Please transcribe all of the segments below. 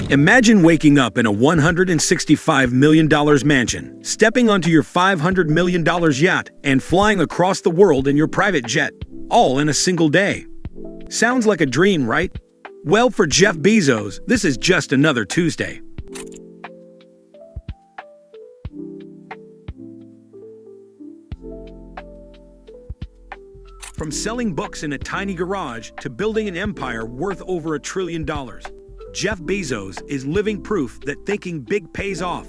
Imagine waking up in a $165 million mansion, stepping onto your $500 million yacht, and flying across the world in your private jet, all in a single day. Sounds like a dream, right? Well, for Jeff Bezos, this is just another Tuesday. From selling books in a tiny garage to building an empire worth over $1 trillion, Jeff Bezos is living proof that thinking big pays off.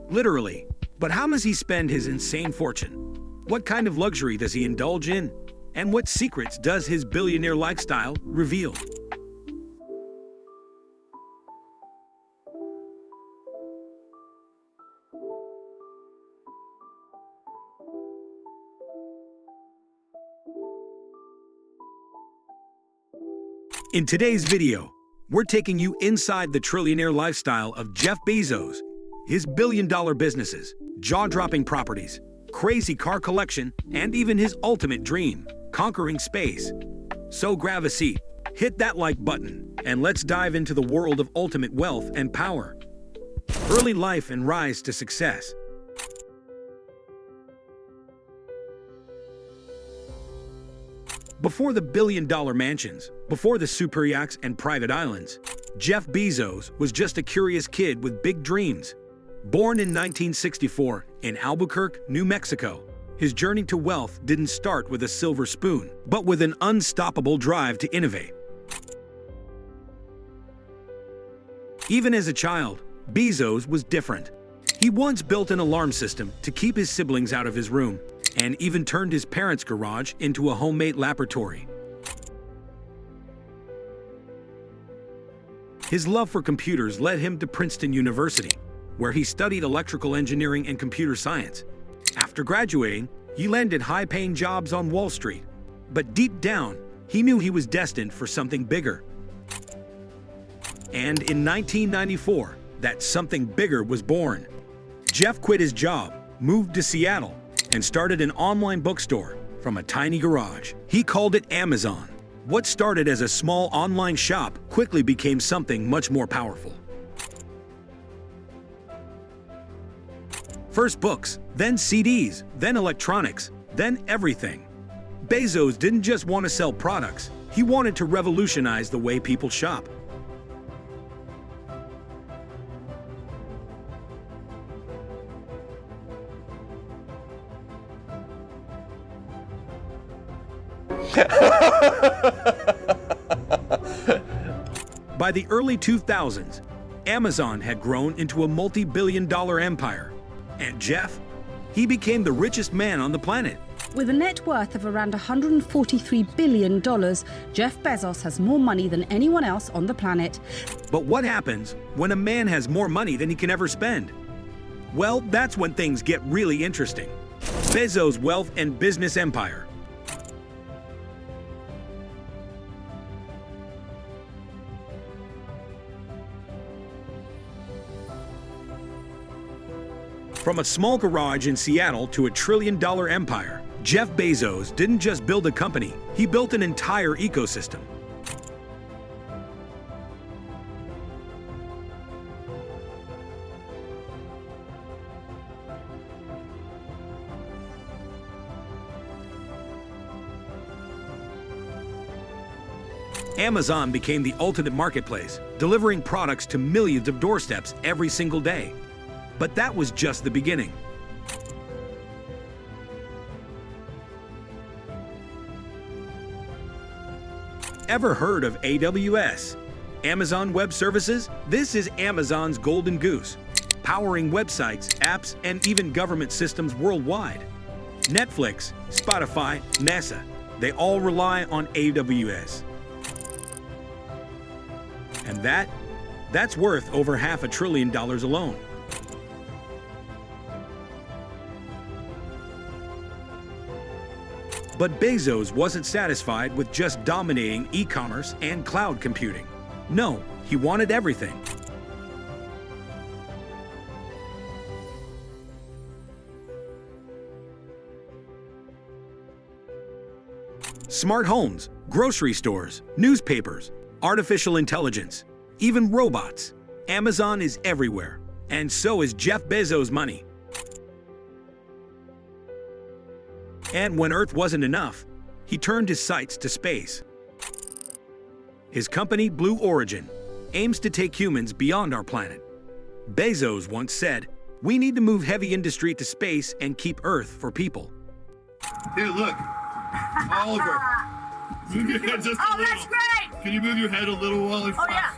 Literally. But how does he spend his insane fortune? What kind of luxury does he indulge in? And what secrets does his billionaire lifestyle reveal? In today's video, we're taking you inside the trillionaire lifestyle of Jeff Bezos, his billion-dollar businesses, jaw-dropping properties, crazy car collection, and even his ultimate dream, conquering space. So grab a seat, hit that like button, and let's dive into the world of ultimate wealth and power. Early life and rise to success. Before the billion-dollar mansions, before the superyachts and private islands, Jeff Bezos was just a curious kid with big dreams. Born in 1964 in Albuquerque, New Mexico, his journey to wealth didn't start with a silver spoon, but with an unstoppable drive to innovate. Even as a child, Bezos was different. He once built an alarm system to keep his siblings out of his room, and even turned his parents' garage into a homemade laboratory. His love for computers led him to Princeton University, where he studied electrical engineering and computer science. After graduating, he landed high-paying jobs on Wall Street. But deep down, he knew he was destined for something bigger. And in 1994, that something bigger was born. Jeff quit his job, moved to Seattle, and started an online bookstore from a tiny garage. He called it Amazon. What started as a small online shop quickly became something much more powerful. First books, then CDs, then electronics, then everything. Bezos didn't just want to sell products, he wanted to revolutionize the way people shop. By the early 2000s, Amazon had grown into a multi-billion-dollar empire. And Jeff, he became the richest man on the planet. With a net worth of around $143 billion, Jeff Bezos has more money than anyone else on the planet. But what happens when a man has more money than he can ever spend? Well, that's when things get really interesting. Bezos' wealth and business empire. From a small garage in Seattle to a trillion-dollar empire, Jeff Bezos didn't just build a company, he built an entire ecosystem. Amazon became the ultimate marketplace, delivering products to millions of doorsteps every single day. But that was just the beginning. Ever heard of AWS? Amazon Web Services? This is Amazon's golden goose, powering websites, apps, and even government systems worldwide. Netflix, Spotify, NASA, they all rely on AWS. And that's worth over $500 billion alone. But Bezos wasn't satisfied with just dominating e-commerce and cloud computing. No, he wanted everything. Smart homes, grocery stores, newspapers, artificial intelligence, even robots. Amazon is everywhere, and so is Jeff Bezos' money. And when Earth wasn't enough, he turned his sights to space. His company, Blue Origin, aims to take humans beyond our planet. Bezos once said, "We need to move heavy industry to space and keep Earth for people." Here, look. Oliver. Move your head just a little. Oh, that's great! Can you move your head a little while he Oh, yeah.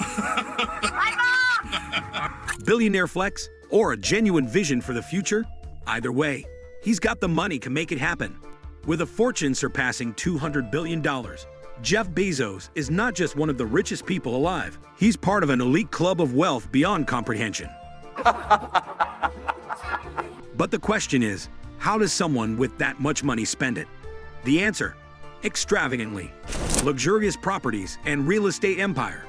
Hi, Mom! Billionaire flex or a genuine vision for the future? Either way, he's got the money to make it happen. With a fortune surpassing $200 billion, Jeff Bezos is not just one of the richest people alive. He's part of an elite club of wealth beyond comprehension. But the question is, how does someone with that much money spend it? The answer: extravagantly. Luxurious properties and real estate empire.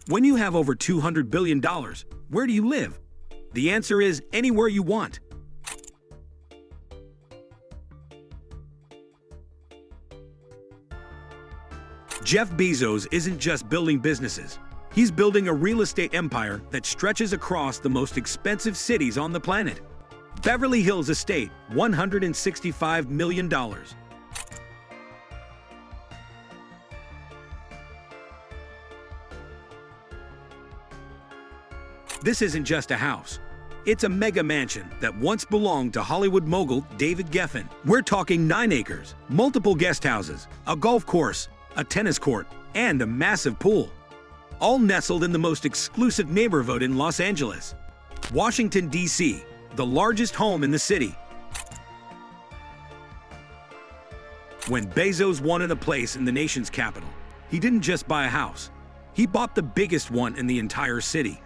When you have over $200 billion, where do you live? The answer is anywhere you want. Jeff Bezos isn't just building businesses. He's building a real estate empire that stretches across the most expensive cities on the planet. Beverly Hills Estate, $165 million. This isn't just a house. It's a mega mansion that once belonged to Hollywood mogul David Geffen. We're talking 9 acres, multiple guest houses, a golf course, a tennis court, and a massive pool. All nestled in the most exclusive neighborhood in Los Angeles, Washington, D.C., the largest home in the city. When Bezos wanted a place in the nation's capital, he didn't just buy a house. He bought the biggest one in the entire city.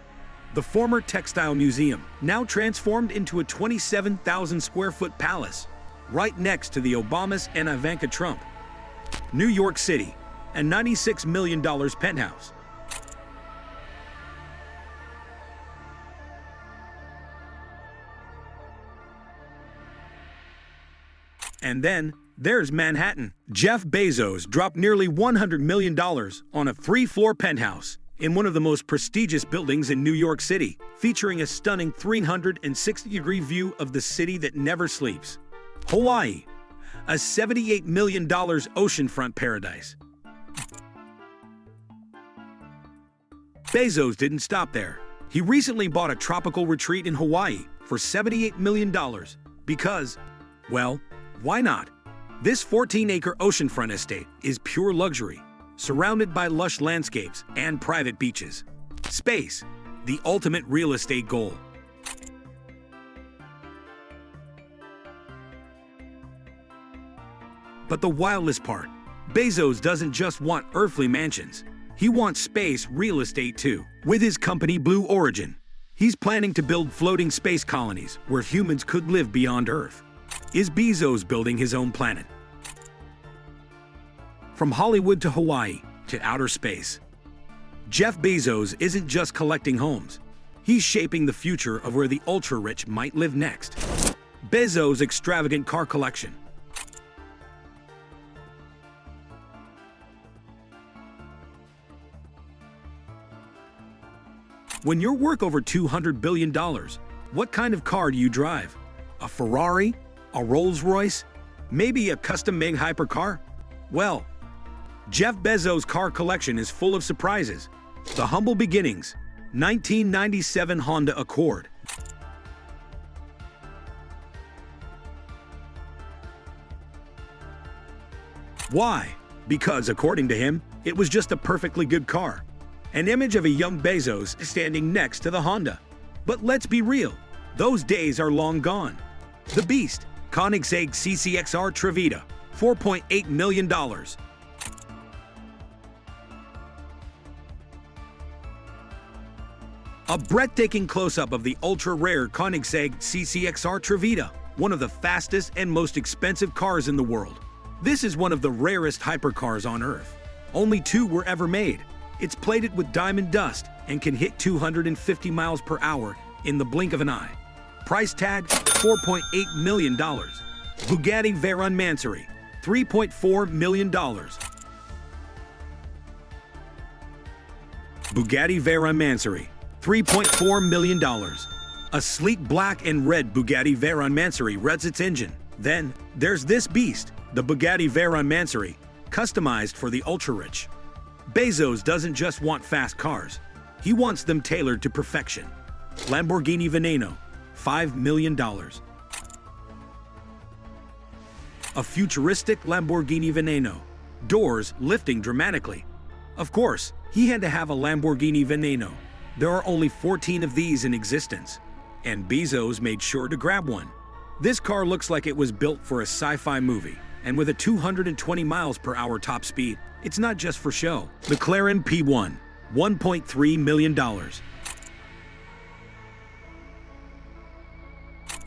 The former textile museum, now transformed into a 27,000 square foot palace, right next to the Obamas and Ivanka Trump. New York City, a $96 million penthouse. And then, there's Manhattan. Jeff Bezos dropped nearly $100 million on a 3-floor penthouse in one of the most prestigious buildings in New York City, featuring a stunning 360-degree view of the city that never sleeps. Hawaii, a $78 million oceanfront paradise. Bezos didn't stop there. He recently bought a tropical retreat in Hawaii for $78 million because, well, why not? This 14-acre oceanfront estate is pure luxury, surrounded by lush landscapes and private beaches. Space, the ultimate real estate goal. But the wildest part, Bezos doesn't just want earthly mansions. He wants space real estate too. With his company Blue Origin, he's planning to build floating space colonies where humans could live beyond Earth. Is Bezos building his own planet? From Hollywood to Hawaii to outer space, Jeff Bezos isn't just collecting homes. He's shaping the future of where the ultra-rich might live next. Bezos' extravagant car collection. When you're worth over $200 billion, what kind of car do you drive? A Ferrari? A Rolls-Royce? Maybe a custom-made hypercar? Well, Jeff Bezos' car collection is full of surprises. The humble beginnings, 1997 Honda Accord. Why? Because, according to him, it was just a perfectly good car. An image of a young Bezos standing next to the Honda. But let's be real, those days are long gone. The Beast, Koenigsegg CCXR Trevita, $4.8 million. A breathtaking close-up of the ultra-rare Koenigsegg CCXR Trevita, one of the fastest and most expensive cars in the world. This is one of the rarest hypercars on Earth. Only 2 were ever made. It's plated with diamond dust and can hit 250 miles per hour in the blink of an eye. Price tag, $4.8 million. Bugatti Veyron Mansory, $3.4 million. Bugatti Veyron Mansory, $3.4 million. A sleek black and red Bugatti Veyron Mansory revs its engine. Then, there's this beast, the Bugatti Veyron Mansory, customized for the ultra-rich. Bezos doesn't just want fast cars. He wants them tailored to perfection. Lamborghini Veneno, $5 million. A futuristic Lamborghini Veneno, doors lifting dramatically. Of course, he had to have a Lamborghini Veneno. There are only 14 of these in existence, and Bezos made sure to grab one. This car looks like it was built for a sci-fi movie, and with a 220 miles per hour top speed, it's not just for show. McLaren P1, $1.3 million.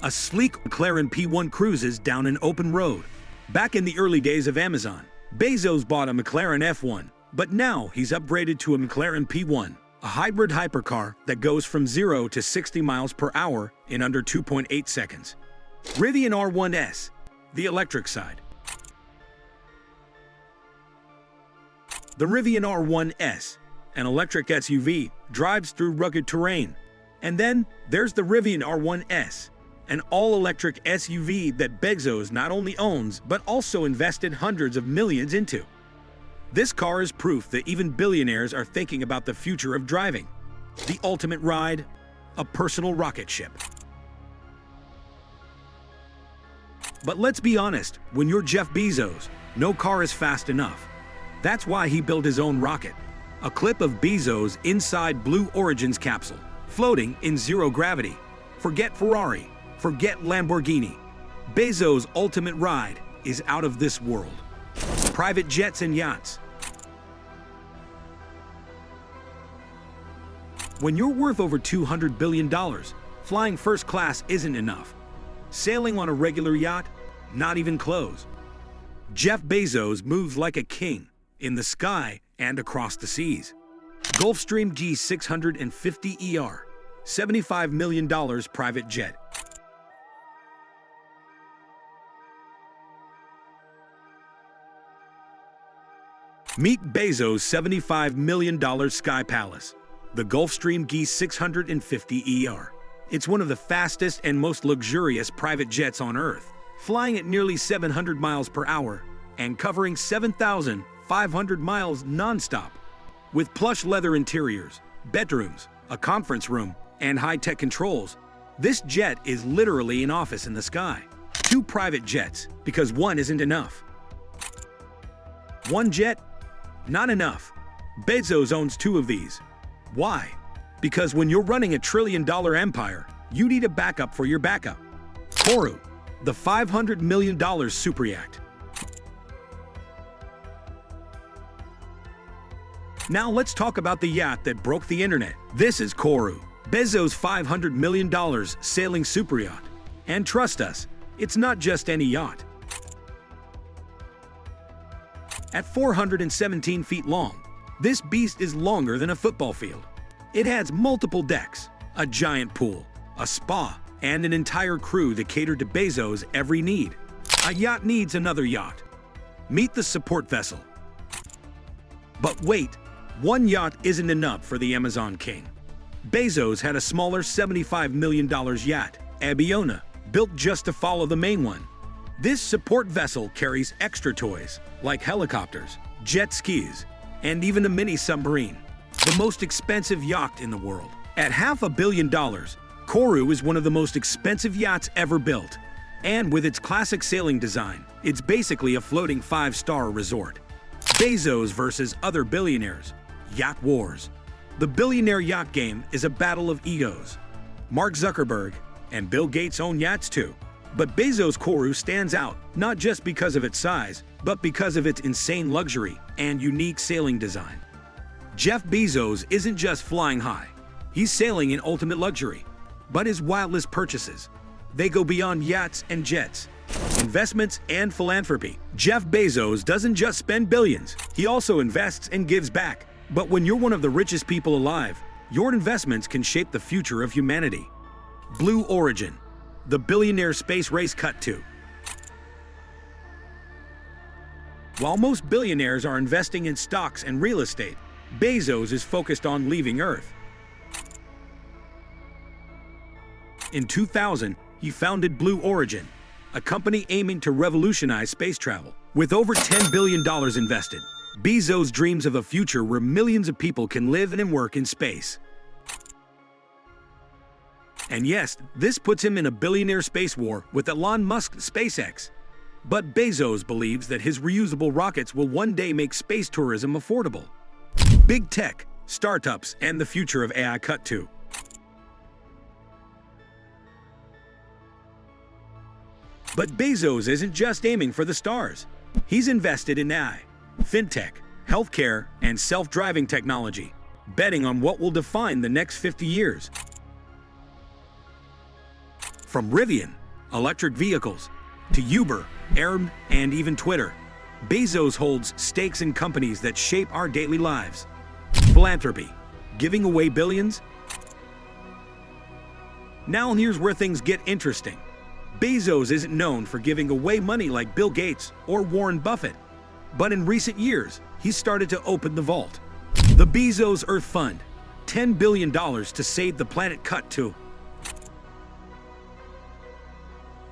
A sleek McLaren P1 cruises down an open road. Back in the early days of Amazon, Bezos bought a McLaren F1, but now he's upgraded to a McLaren P1, a hybrid hypercar that goes from 0 to 60 miles per hour in under 2.8 seconds. Rivian R1S, the electric side. The Rivian R1S, an electric SUV, drives through rugged terrain. And then there's the Rivian R1S, an all-electric SUV that Bezos not only owns, but also invested hundreds of millions into. This car is proof that even billionaires are thinking about the future of driving. The ultimate ride, a personal rocket ship. But let's be honest, when you're Jeff Bezos, no car is fast enough. That's why he built his own rocket. A clip of Bezos inside Blue Origin's capsule, floating in zero gravity. Forget Ferrari, forget Lamborghini. Bezos' ultimate ride is out of this world. Private jets and yachts. When you're worth over $200 billion, flying first class isn't enough. Sailing on a regular yacht? Not even close. Jeff Bezos moves like a king, in the sky and across the seas. Gulfstream G650ER, $75 million private jet. Meet Bezos' $75 million Sky Palace, the Gulfstream G650ER. It's one of the fastest and most luxurious private jets on Earth, flying at nearly 700 miles per hour and covering 7,500 miles non-stop. With plush leather interiors, bedrooms, a conference room, and high-tech controls, this jet is literally an office in the sky. 2 private jets, because one isn't enough. 1 jet? Not enough. Bezos owns 2 of these. Why? Because when you're running a trillion-dollar empire, you need a backup for your backup. Kourou, the $500 million Superyacht. Now let's talk about the yacht that broke the internet. This is Kourou, Bezos' $500 million sailing superyacht. And trust us, it's not just any yacht. At 417 feet long, this beast is longer than a football field. It has multiple decks, a giant pool, a spa, and an entire crew that cater to Bezos' every need. A yacht needs another yacht. Meet the support vessel. But wait, one yacht isn't enough for the Amazon king. Bezos had a smaller $75 million yacht, Abiona, built just to follow the main one. This support vessel carries extra toys, like helicopters, jet skis, and even a mini submarine. The most expensive yacht in the world. At $500 million, Kourou is one of the most expensive yachts ever built. And with its classic sailing design, it's basically a floating 5-star resort. Bezos versus other billionaires. Yacht wars. The billionaire yacht game is a battle of egos. Mark Zuckerberg and Bill Gates own yachts too. But Bezos' Kourou stands out, not just because of its size, but because of its insane luxury and unique sailing design. Jeff Bezos isn't just flying high. He's sailing in ultimate luxury. But his wildest purchases, they go beyond yachts and jets. Investments and philanthropy. Jeff Bezos doesn't just spend billions, he also invests and gives back. But when you're one of the richest people alive, your investments can shape the future of humanity. Blue Origin, the billionaire space race cut to. While most billionaires are investing in stocks and real estate, Bezos is focused on leaving Earth. In 2000, he founded Blue Origin, a company aiming to revolutionize space travel. With over $10 billion invested, Bezos dreams of a future where millions of people can live and work in space. And yes, this puts him in a billionaire space war with Elon Musk's SpaceX. But Bezos believes that his reusable rockets will one day make space tourism affordable. Big tech, startups, and the future of AI cut too. But Bezos isn't just aiming for the stars. He's invested in AI, fintech, healthcare, and self-driving technology, betting on what will define the next 50 years. From Rivian, electric vehicles, to Uber, Airbnb, and even Twitter, Bezos holds stakes in companies that shape our daily lives. Philanthropy, giving away billions. Now here's where things get interesting. Bezos isn't known for giving away money like Bill Gates or Warren Buffett. But in recent years, he's started to open the vault. The Bezos Earth Fund, $10 billion to save the planet cut to.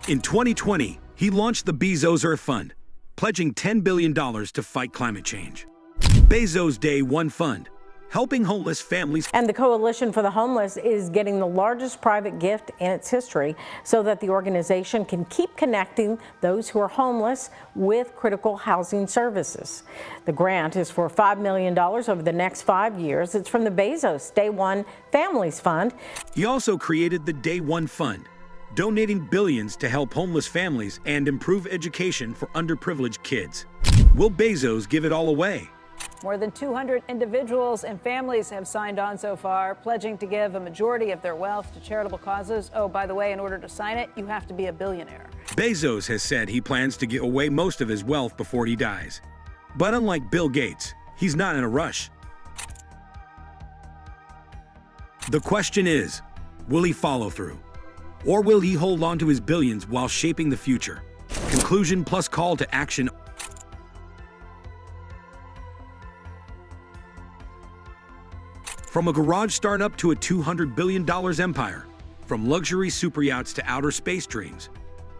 In 2020, he launched the Bezos Earth Fund, pledging $10 billion to fight climate change. Bezos Day One Fund, helping homeless families. And the Coalition for the Homeless is getting the largest private gift in its history so that the organization can keep connecting those who are homeless with critical housing services. The grant is for $5 million over the next 5 years. It's from the Bezos Day One Families Fund. He also created the Day One Fund, donating billions to help homeless families and improve education for underprivileged kids. Will Bezos give it all away? More than 200 individuals and families have signed on so far, pledging to give a majority of their wealth to charitable causes. Oh, by the way, in order to sign it, you have to be a billionaire. Bezos has said he plans to give away most of his wealth before he dies. But unlike Bill Gates, he's not in a rush. The question is, will he follow through? Or will he hold on to his billions while shaping the future? Conclusion plus call to action. From a garage startup to a $200 billion empire, from luxury superyachts to outer space dreams,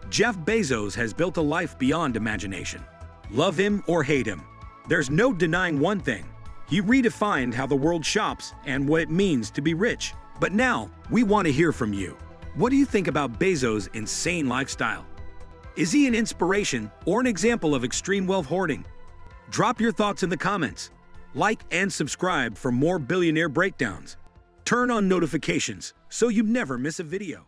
Jeff Bezos has built a life beyond imagination. Love him or hate him, there's no denying one thing. He redefined how the world shops and what it means to be rich. But now, we want to hear from you. What do you think about Bezos' insane lifestyle? Is he an inspiration or an example of extreme wealth hoarding? Drop your thoughts in the comments. Like and subscribe for more billionaire breakdowns. Turn on notifications so you never miss a video.